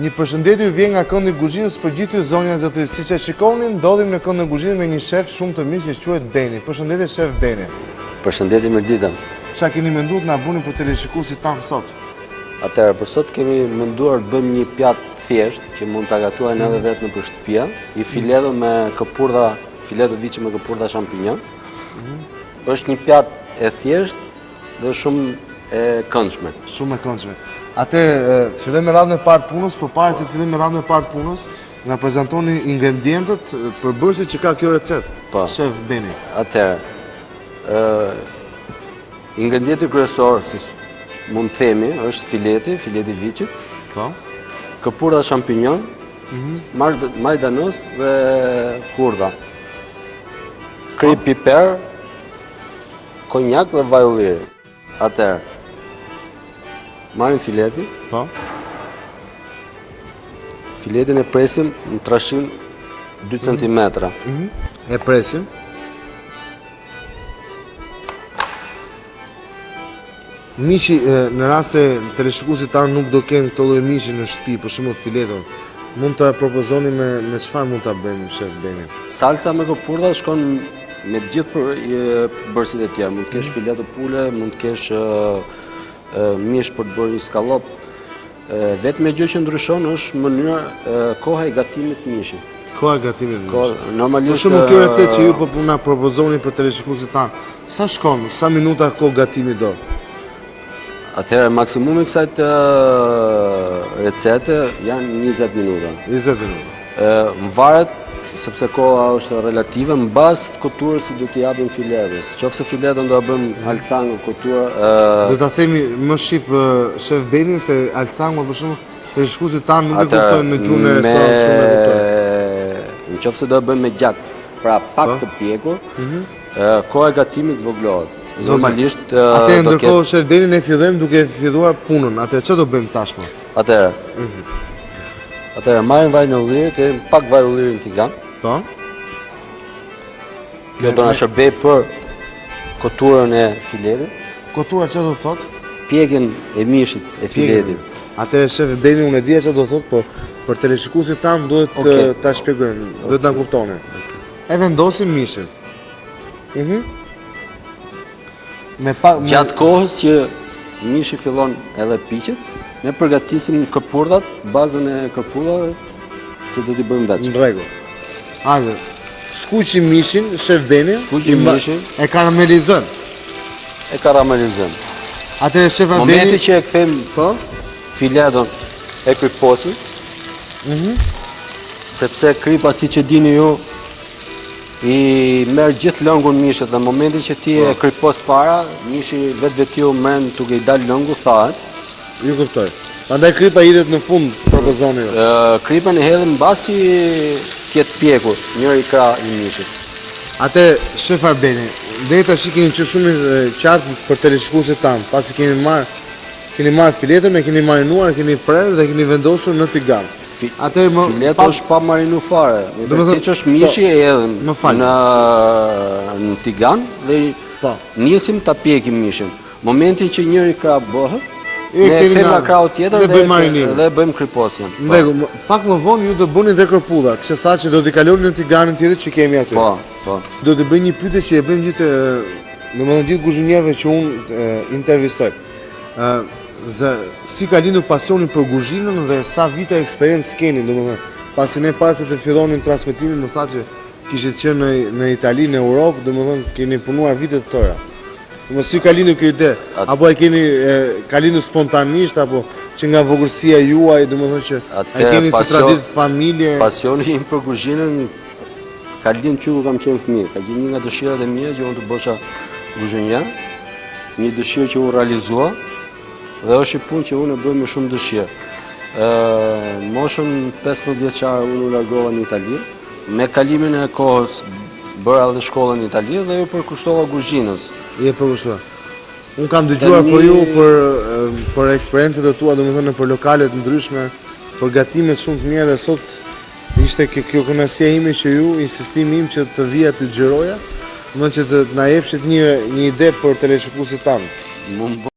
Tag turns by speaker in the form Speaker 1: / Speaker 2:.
Speaker 1: Një përshëndetje ju vjen nga Këndi i Kuzhinës për gjithë ju zonja zotëri. Siç e shikoni, ndodhim në Këndin e Kuzhinës me një shef shumë të mirë që quhet Beni. Përshëndetje shef Beni.
Speaker 2: Përshëndetje Mirdita.
Speaker 1: Çfarë keni menduar të na bëni për televizionistët tanë sot?
Speaker 2: Atëherë, për sot kemi menduar të bëjmë një pjatë thjesht që mund ta gatuajnë edhe vetë nëpër shtëpia, i fileto me këpurdha, fileto viçe me këpurdha champignon. Është një pjatë e thjeshtë dhe shumë e këndshme.
Speaker 1: Shumë e këndshme. Atëherë, të fillojmë me radhën e parë të punës, përpara se të fillojmë me radhën e parë të punës, na prezantoni ingredientët përbërësit që ka kjo recetë.
Speaker 2: Po.
Speaker 1: Shef Beni.
Speaker 2: Atëherë, ingredienti kryesor, si mund të themi, është fileti viçit,
Speaker 1: Po.
Speaker 2: këpurdha champignon, majdanos dhe hurdha. Krip piper, konjak dhe vaj ulliri. Atëherë, marrim fileti.
Speaker 1: Po.
Speaker 2: Filetin e presim në trashim 2 cm.
Speaker 1: E presim. Mishi, në rast se televizionistët tanë nuk do kenë këto lloj mishi në shtëpi, për shembull fileton, mund ta propozoni me çfarë mund ta bëjmë shef Beni?
Speaker 2: Salca me këpurdha shkon me të gjithë përbërësit e tjerë. Mund të kesh fileto pule, mund të kesh mish për të bërë një skallop. Vetëm gjë që ndryshon është mënyra koha e gatimit të mishit.
Speaker 1: Koha e gatimit të mishit.
Speaker 2: Normalisht.
Speaker 1: Për shembull, kjo recetë që ju po na propozoni për televizionistët tanë, sa shkon? Sa minuta kohë gatimi do?
Speaker 2: Atëherë, maksimumi kësaj recete janë 20 minuta.
Speaker 1: 20 minuta.
Speaker 2: Varet, sepse koha është relative, në bazë të kulturës që do t'i japim filetës. Qofse filetën do ta bëjmë alcango kulturë.
Speaker 1: Do ta themi më shqip shef Beni se alcango për shembull televizionistët tanë nuk e kuptojnë në gjuhën e restorantit, shumë e kuptojnë.
Speaker 2: Nëse do e bëjmë me gjak, pra pak të pjekur, koha e gatimit zvoglohet. Normalisht
Speaker 1: atëherë ndërkohë shef Beni ne fillojmë duke filluar punën. Atëherë çfarë do bëjmë tashmë?
Speaker 2: Atëherë marrim vaj në ulliri, kemi pak vaj ulliri në tigan.
Speaker 1: Po.
Speaker 2: Kjo do na shërbej për koturën e filetit.
Speaker 1: Kotura çfarë do thotë?
Speaker 2: Pjekjen e mishit e filetit.
Speaker 1: Atëherë shef Beni unë e di çfarë do thotë, po për televizionistët tanë duhet ta shpjegojmë, duhet na kuptoni. E vendosim mishin.
Speaker 2: Gjatë kohës që mishi fillon edhe piqet, ne përgatisim këpurdhat, bazën e këpurdhave që do t'i bëjmë veç.
Speaker 1: Në rregull. Hajde, skuqim mishin, shef Beni, e karamelizojmë. Atëherë shef Beni,
Speaker 2: momenti që e kthejmë fileton e kryposim, sepse krypa siç e dini ju i merr gjithë lëngun mishit dhe në momentin që ti e krypos para, mishi vetë merr duke i dalë lëngu thahet.
Speaker 1: Ju kuptoj. Prandaj krypa hidhet në fund propozoni ju.
Speaker 2: Krypën e hedhim mbasi t'jetë pjekur njëri krah i mishit.
Speaker 1: Atë shef Beni, deri tash keni qenë shumë qartë për televizionistët tanë, pasi keni marr filetën, e keni marinuar, keni prerë dhe keni vendosur në tigan.
Speaker 2: Fileta është pa marinu fare. Siç është mishi e hedhim në tigan dhe nisim ta pjekim mishin. Momentin që njëri krah bëhet, ne kthejmë nga krahu tjetër dhe bëjmë kryposjen.
Speaker 1: Në rregull, pak më vonë ju do bëni dhe kërpudha, kështu thash që do t'i kaloni në tiganin tjetër që kemi aty.
Speaker 2: Po.
Speaker 1: Do të bëj një pyetje që e bëjmë gjithë, domethënë gjithë kuzhinierëve që unë intervistoj. Si ka lindur pasioni për kuzhinën dhe sa vite eksperiencë keni, domethënë, pasi ne para se të fillonin transmetimin më tha që kishit qenë në Itali, në Europë, domethënë keni punuar vite të tëra. Domethënë si ka lindur kjo ide? Apo ka lindur spontanisht apo që nga vogërsia juaj, domethënë që e keni si traditë familje?
Speaker 2: Pasioni im për kuzhinën ka lindur që kam qenë fëmijë. Ka qenë një nga dëshirat e mia që unë të bësha kuzhinjar, një dëshirë që u realizua. Dhe është një punë që unë e bëj me shumë dëshirë. Moshën 15 vjeçare unë u largova në Itali. Me kalimin e kohës bëra edhe shkollën në Itali dhe ju përkushtova kuzhinës.
Speaker 1: Unë kam dëgjuar për ju për eksperiencët e tua, domethënë për lokalet ndryshme, për gatimet shumë të mira dhe sot ishte kjo kënaqësia ime që ju, insistimi im që të vija të xhiroja, domethënë që të na jepshit një ide për televizionistët tanë.